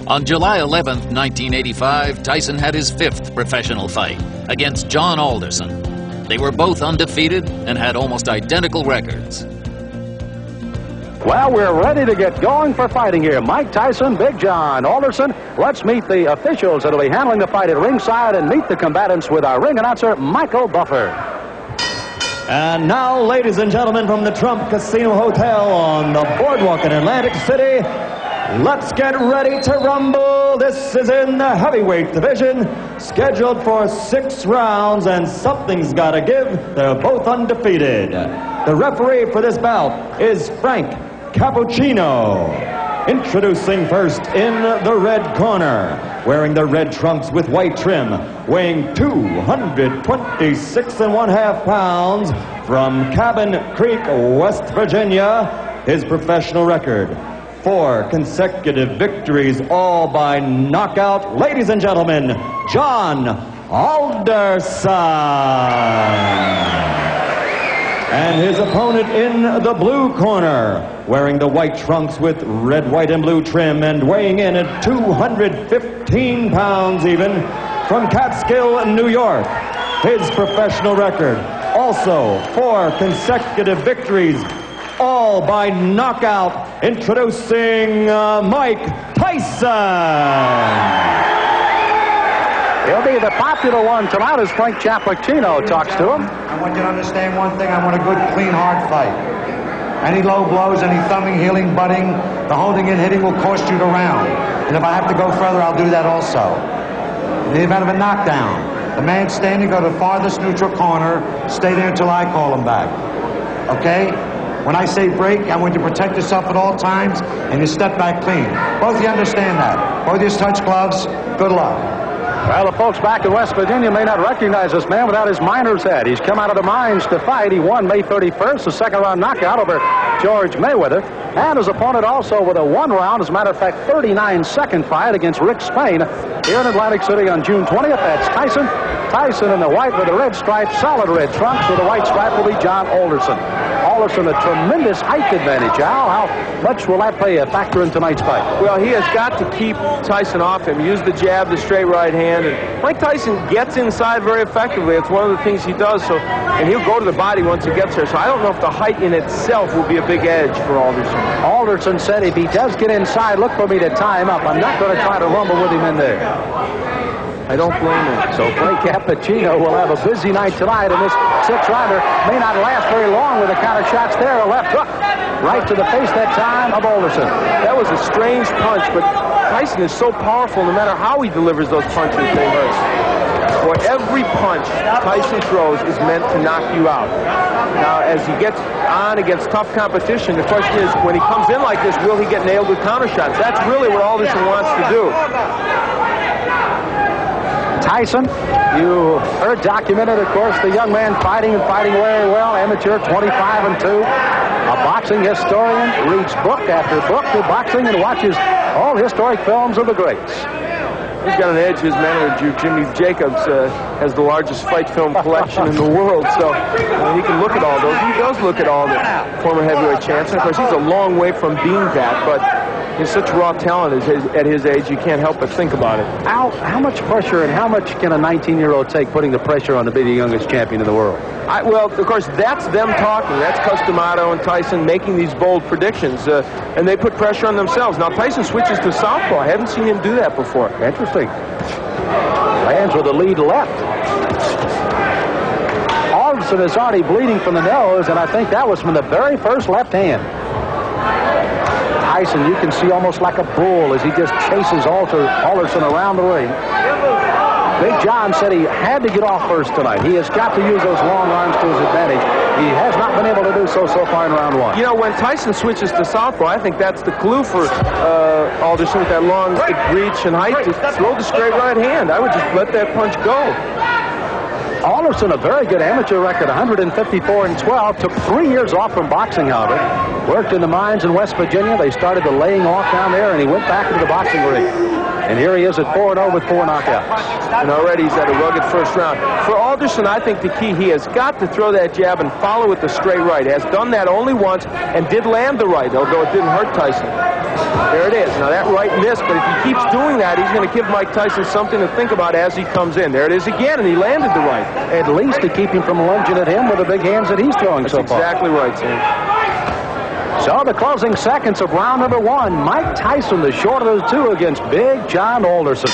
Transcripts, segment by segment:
On July 11th, 1985, Tyson had his 5th professional fight against John Alderson. They were both undefeated and had almost identical records. Well, we're ready to get going for fighting here. Mike Tyson, Big John Alderson. Let's meet the officials that will be handling the fight at ringside and meet the combatants with our ring announcer, Michael Buffer. And now, ladies and gentlemen, from the Trump Casino Hotel on the boardwalk in Atlantic City, let's get ready to rumble. This is in the heavyweight division, scheduled for 6 rounds, and something's got to give. They're both undefeated. The referee for this bout is Frank Cappuccino. Introducing first in the red corner, wearing the red trunks with white trim, weighing 226.5 pounds, from Cabin Creek, West Virginia, his professional record: 4 consecutive victories, all by knockout. Ladies and gentlemen, John Alderson. And his opponent in the blue corner, wearing the white trunks with red, white, and blue trim, and weighing in at 215 pounds even, from Catskill, New York. His professional record, also 4 consecutive victories, all by knockout. Introducing Mike Tyson. He'll be the popular one tonight as Frank Cappuccino talks to him. I want you to understand one thing. I want a good, clean, hard fight. Any low blows, any thumbing, heeling, butting, the holding and hitting will cost you the round. And if I have to go further, I'll do that also. In the event of a knockdown, the man standing, go to the farthest neutral corner, stay there until I call him back. Okay? When I say break, I want you to protect yourself at all times, and you step back clean. Both of you understand that. Both of you touch gloves. Good luck. Well, the folks back in West Virginia may not recognize this man without his miner's head. He's come out of the mines to fight. He won May 31st, a second-round knockout over George Mayweather. And his opponent also with a 1-round, as a matter of fact, 39-second fight against Rick Spain here in Atlantic City on June 20th. That's Tyson. Tyson in the white with the red stripe, solid red trunks with the white stripe will be John Alderson. Alderson, a tremendous height advantage. How much will that play a factor in tonight's fight? Well, he has got to keep Tyson off him. Use the jab, the straight right hand. And Mike Tyson gets inside very effectively. It's one of the things he does. And he'll go to the body once he gets there. So I don't know if the height in itself will be a big edge for Alderson. Alderson said if he does get inside, look for me to tie him up. I'm not going to try to rumble with him in there. I don't blame him. So Frank Cappuccino will have a busy night tonight, and this 6-rounder may not last very long with the counter shots there. A left hook right to the face that time of Alderson. That was a strange punch, but Tyson is so powerful no matter how he delivers those punches, they hurt. Boy, every punch Tyson throws is meant to knock you out. Now, as he gets on against tough competition, the question is, when he comes in like this, will he get nailed with counter shots? That's really what Alderson wants to do. Tyson, you heard documented, of course, the young man fighting very well, amateur, 25-2. A boxing historian, reads book after book of boxing and watches all historic films of the greats. He's got an edge. His manager, Jimmy Jacobs, has the largest fight film collection in the world, so he can look at all those. He does look at all the former heavyweight champs. And of course, he's a long way from being that, but he's such raw talent at his age, you can't help but think about it. How much pressure and how much can a 19-year-old take putting the pressure on to be the youngest champion in the world? Well, of course, that's them talking. That's Customato and Tyson making these bold predictions, and they put pressure on themselves. Now, Tyson switches to southpaw. I haven't seen him do that before. Interesting. Lands with a lead left. Alderson is already bleeding from the nose, and I think that was from the very first left hand. Tyson, you can see almost like a bull as he just chases Alderson around the ring. Big John said he had to get off first tonight. He has got to use those long arms to his advantage. He has not been able to do so far in round 1. You know, when Tyson switches to southpaw, I think that's the clue for Alderson with that long reach and height to throw the straight right hand. I would just let that punch go. Alderson, a very good amateur record, 154-12. Took 3 years off from boxing, however. Worked in the mines in West Virginia. They started the laying off down there, and he went back into the boxing ring. And here he is at 4-0 with 4 knockouts. And already he's at a rugged first round. For Alderson, I think the key, he has got to throw that jab and follow with the straight right. Has done that only once and did land the right, although it didn't hurt Tyson. There it is. Now that right missed, but if he keeps doing that, he's going to give Mike Tyson something to think about as he comes in. There it is again, and he landed the right. At least to keep him from lunging at him with the big hands that he's throwing so far. Exactly right, Sam. So the closing seconds of round number 1. Mike Tyson, the shorter of the two, against Big John Alderson.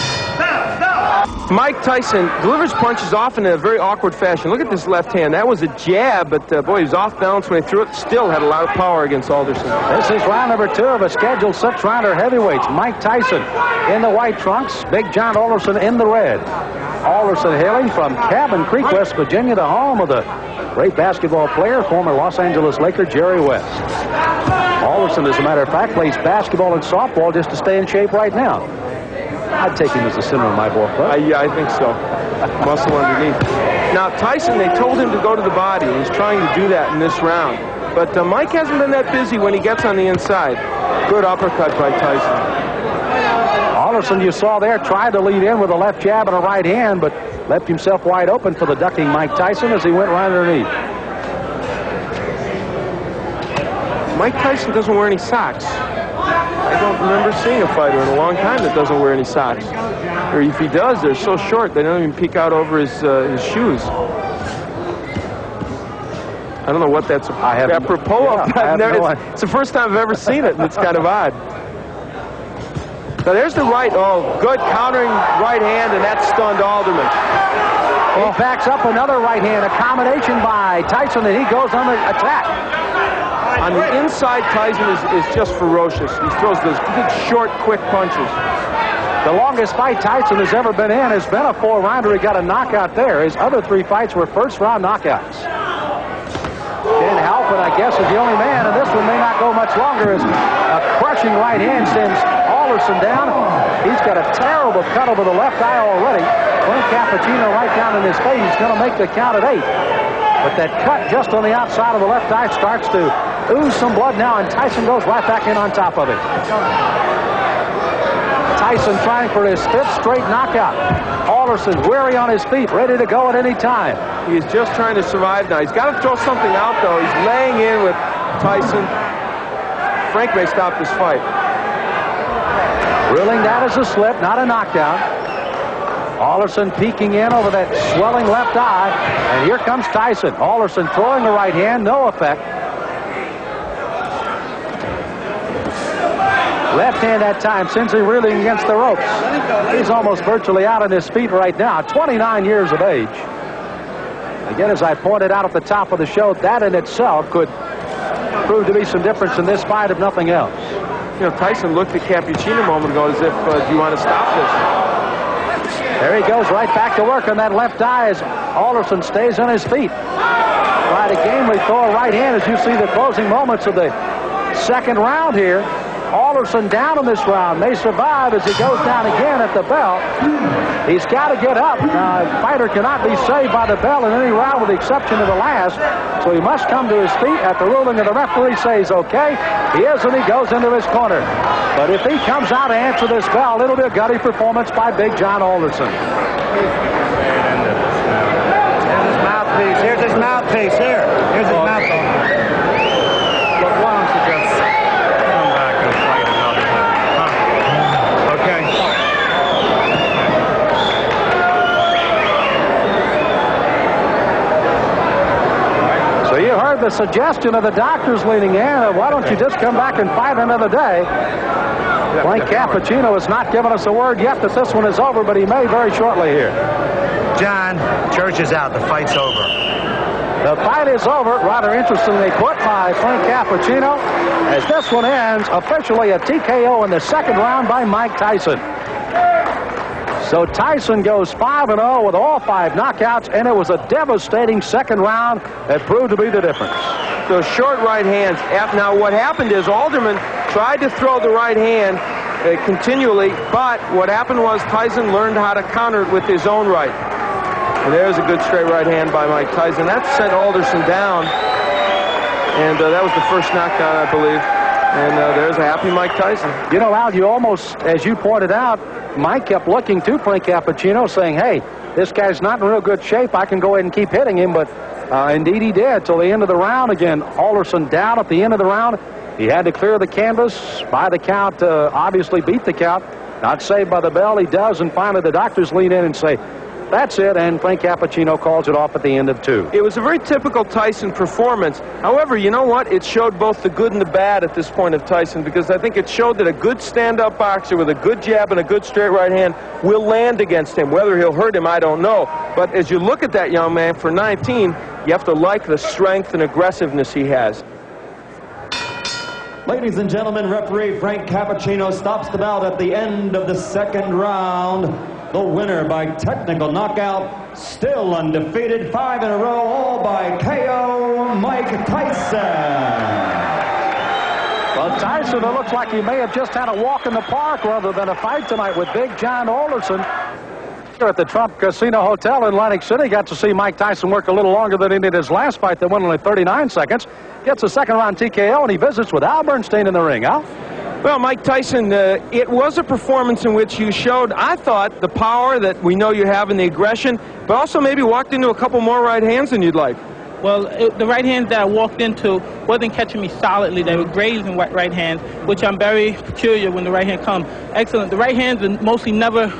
Mike Tyson delivers punches often in a very awkward fashion. Look at this left hand. That was a jab, but boy, he was off balance when he threw it. Still had a lot of power against Alderson. This is round number 2 of a scheduled 6-rounder heavyweights. Mike Tyson in the white trunks, Big John Alderson in the red. Alderson hailing from Cabin Creek, West Virginia, the home of the great basketball player, former Los Angeles Laker Jerry West. Alderson, as a matter of fact, plays basketball and softball just to stay in shape right now. I'd take him as the center of my ball club. Yeah, I think so. Muscle underneath. Now, Tyson, they told him to go to the body, and he's trying to do that in this round. But Mike hasn't been that busy when he gets on the inside. Good uppercut by Tyson. Alderson, you saw there, tried to lead in with a left jab and a right hand, but left himself wide open for the ducking Mike Tyson as he went right underneath. Mike Tyson doesn't wear any socks. I don't remember seeing a fighter in a long time that doesn't wear any socks. Or if he does, they're so short they don't even peek out over his shoes. I don't know what that's apropos of. It's the first time I've ever seen it, and it's kind of odd. Now there's the right. Oh, good countering right hand, and that stunned Alderman. He backs up another right hand. Accommodation by Tyson, and he goes on the attack. On the inside, Tyson is just ferocious. He throws those big, short, quick punches. The longest fight Tyson has ever been in has been a 4-rounder. He got a knockout there. His other 3 fights were first-round knockouts. Ken Halpin, I guess, is the only man, and this one may not go much longer as a crushing right hand sends Alderson down. He's got a terrible cut over the left eye already. Frank Cappuccino right down in his face. He's going to make the count at 8. But that cut just on the outside of the left eye starts to ooze some blood now, and Tyson goes right back in on top of it. Tyson trying for his 5th straight knockout. Alderson weary on his feet, ready to go at any time. He's just trying to survive now. He's got to throw something out, though. He's laying in with Tyson. Frank may stop this fight. Ruling that as a slip, not a knockdown. Alderson peeking in over that swelling left eye, and here comes Tyson. Alderson throwing the right hand, no effect. Left hand that time, Cincy reeling against the ropes. He's almost virtually out on his feet right now, 29 years of age. Again, as I pointed out at the top of the show, that in itself could prove to be some difference in this fight, if nothing else. You know, Tyson looked at Cappuccino a moment ago as if, do you want to stop this? There he goes right back to work on that left eye as Alderson stays on his feet. Try to gamely throw a right hand as you see the closing moments of the second round here. Alderson down in this round. May survive as he goes down again at the bell. He's got to get up. Now, a fighter cannot be saved by the bell in any round with the exception of the last. So he must come to his feet at the ruling of the referee says, okay. He is, and he goes into his corner. But if he comes out to answer this bell, it'll be a gutty performance by Big John Alderson. Here's his mouthpiece. Here's his mouthpiece. Here's his mouthpiece. Look, why don't you just come back and fight another one? Okay. So you heard the suggestion of the doctors leaning in. Why don't you just come back and fight another day? Frank Cappuccino has not given us a word yet that this one is over, but he may very shortly here. John, Church is out. The fight's over. The fight is over, rather interestingly put by Frank Cappuccino, as this one ends officially a TKO in the second round by Mike Tyson. So Tyson goes 5-0 with all 5 knockouts, and it was a devastating second round that proved to be the difference. Those short right hands. Now, what happened is Alderman tried to throw the right hand continually, but what happened was Tyson learned how to counter it with his own right. And there's a good straight right hand by Mike Tyson. That sent Alderson down, and that was the first knockdown, I believe. And there's a happy Mike Tyson. You know, Al, you almost, as you pointed out, Mike kept looking to Frank Cappuccino, saying, hey, this guy's not in real good shape. I can go ahead and keep hitting him, but indeed he did till the end of the round. Again, Alderson down at the end of the round. He had to clear the canvas by the count, obviously beat the count. Not saved by the bell. He does, and finally the doctors lean in and say, that's it, and Frank Cappuccino calls it off at the end of 2. It was a very typical Tyson performance. However, you know what? It showed both the good and the bad at this point of Tyson, because I think it showed that a good stand-up boxer with a good jab and a good straight right hand will land against him. Whether he'll hurt him, I don't know. But as you look at that young man, for 19, you have to like the strength and aggressiveness he has. Ladies and gentlemen, referee Frank Cappuccino stops the bout at the end of the 2nd round. The winner by technical knockout, still undefeated, 5 in a row, all by KO, Mike Tyson. Well, Tyson, it looks like he may have just had a walk in the park rather than a fight tonight with Big John Alderson. Here at the Trump Casino Hotel in Atlantic City, got to see Mike Tyson work a little longer than he did his last fight that went only 39 seconds. Gets a 2nd round TKO, and he visits with Al Bernstein in the ring. Al? Well, Mike Tyson, it was a performance in which you showed, I thought, the power that we know you have and the aggression, but also maybe walked into a couple more right hands than you'd like. Well, the right hands that I walked into wasn't catching me solidly. They were grazing right hands, which I'm very peculiar when the right hand comes. Excellent. The right hands are mostly never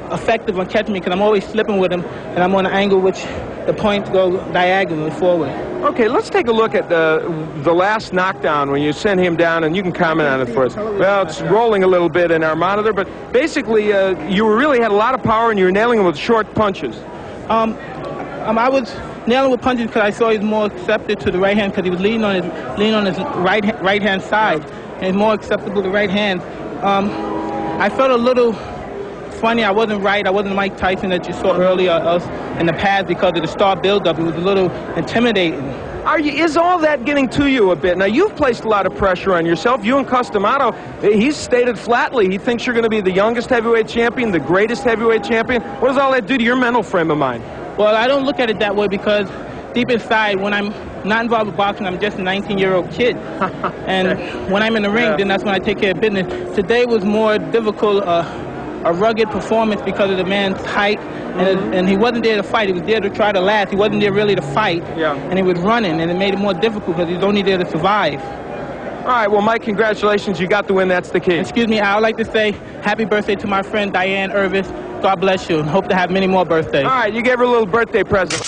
effective on catching me because I'm always slipping with them, and I'm on an angle which the points go diagonally forward. Okay, let's take a look at the last knockdown when you sent him down, and you can comment on it for us. Well, it's rolling a little bit in our monitor, but basically you really had a lot of power and you were nailing him with short punches. I was nailing with punches because I saw he was more accepted to the right hand because he was leaning on his right hand side, and more acceptable to right hand. I felt a little funny. I wasn't right. I wasn't Mike Tyson that you saw earlier in the past because of the star buildup. It was a little intimidating. Is all that getting to you a bit? Now, you've placed a lot of pressure on yourself. You and Customato, he's stated flatly he thinks you're going to be the youngest heavyweight champion, the greatest heavyweight champion. What does all that do to your mental frame of mind? Well, I don't look at it that way because deep inside, when I'm not involved with boxing, I'm just a 19-year-old kid. And when I'm in the ring, then that's when I take care of business. Today was more difficult, a rugged performance because of the man's height, and he wasn't there to fight. He was there to try to last. He wasn't there really to fight, and he was running, and it made it more difficult because he was only there to survive. All right, well, Mike, congratulations. You got the win. That's the key. Excuse me, I would like to say happy birthday to my friend Diane Irvis. God bless you, and hope to have many more birthdays. All right, you gave her a little birthday present.